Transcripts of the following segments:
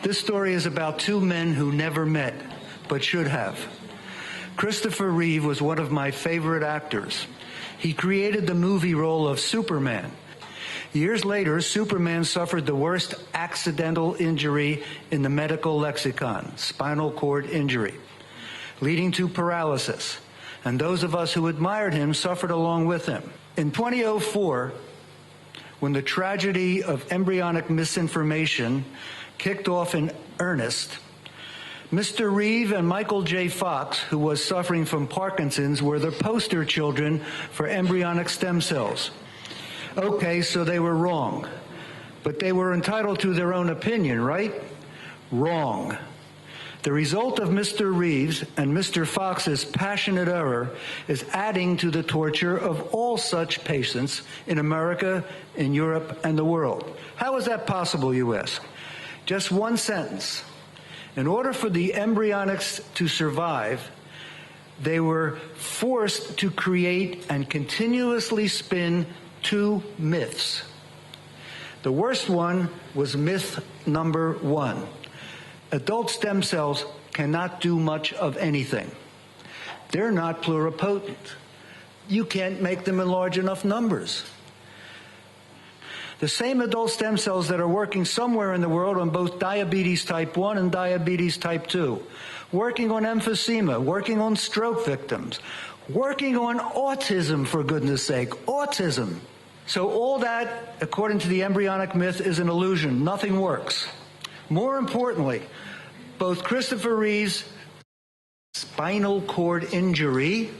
This story is about two men who never met, but should have. Christopher Reeve was one of my favorite actors. He created the movie role of Superman. Years later, Superman suffered the worst accidental injury in the medical lexicon, spinal cord injury, leading to paralysis. And those of us who admired him suffered along with him. In 2004, when the tragedy of embryonic misinformation kicked off in earnest, Mr. Reeve and Michael J. Fox, who was suffering from Parkinson's, were the poster children for embryonic stem cells. Okay, so they were wrong, but they were entitled to their own opinion, right? Wrong. The result of Mr. Reeve's and Mr. Fox's passionate error is adding to the torture of all such patients in America, in Europe, and the world. How is that possible, you ask? Just one sentence. In order for the embryonics to survive, they were forced to create and continuously spin two myths. The worst one was myth number one. Adult stem cells cannot do much of anything. They're not pluripotent. You can't make them in large enough numbers. The same adult stem cells that are working somewhere in the world on both diabetes type 1 and diabetes type 2, working on emphysema, working on stroke victims, working on autism, for goodness sake, autism. So all that, according to the embryonic myth, is an illusion. Nothing works. More importantly, both Christopher Reeve's spinal cord injury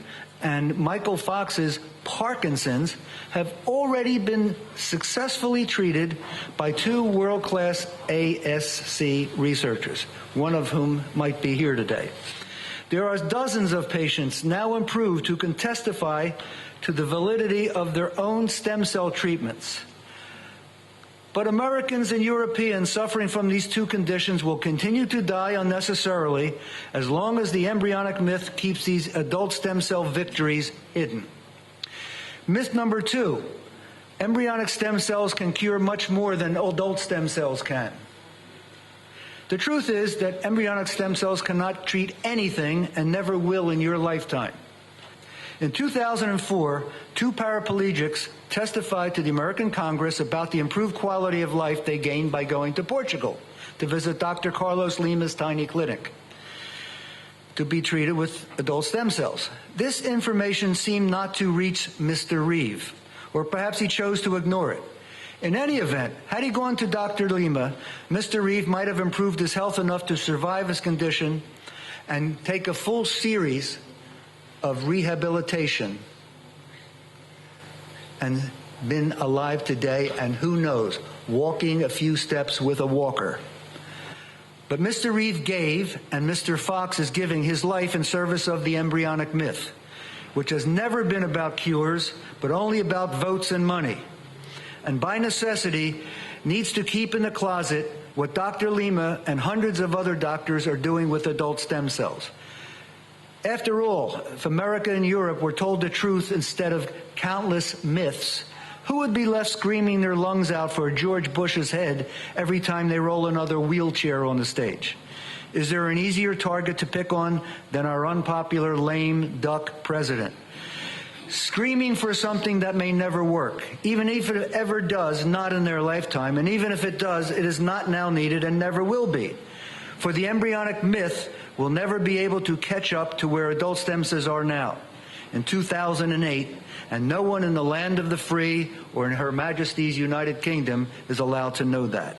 and Michael Fox's Parkinson's have already been successfully treated by two world-class ASC researchers, one of whom might be here today. There are dozens of patients now improved who can testify to the validity of their own stem cell treatments. But Americans and Europeans suffering from these two conditions will continue to die unnecessarily as long as the embryonic myth keeps these adult stem cell victories hidden. Myth number two, embryonic stem cells can cure much more than adult stem cells can. The truth is that embryonic stem cells cannot treat anything and never will in your lifetime. In 2004, two paraplegics testified to the American Congress about the improved quality of life they gained by going to Portugal to visit Dr. Carlos Lima's tiny clinic to be treated with adult stem cells. This information seemed not to reach Mr. Reeve, or perhaps he chose to ignore it. In any event, had he gone to Dr. Lima, Mr. Reeve might have improved his health enough to survive his condition and take a full series of rehabilitation and been alive today, and who knows, walking a few steps with a walker. But Mr. Reeve gave, and Mr. Fox is giving his life in service of the embryonic myth, which has never been about cures, but only about votes and money, and by necessity needs to keep in the closet what Dr. Lima and hundreds of other doctors are doing with adult stem cells. After all, if America and Europe were told the truth instead of countless myths, who would be left screaming their lungs out for George Bush's head every time they roll another wheelchair on the stage? Is there an easier target to pick on than our unpopular lame duck president? Screaming for something that may never work, even if it ever does, not in their lifetime, and even if it does, it is not now needed and never will be. For the embryonic myth will never be able to catch up to where adult stem cells are now, in 2008, and no one in the land of the free or in Her Majesty's United Kingdom is allowed to know that.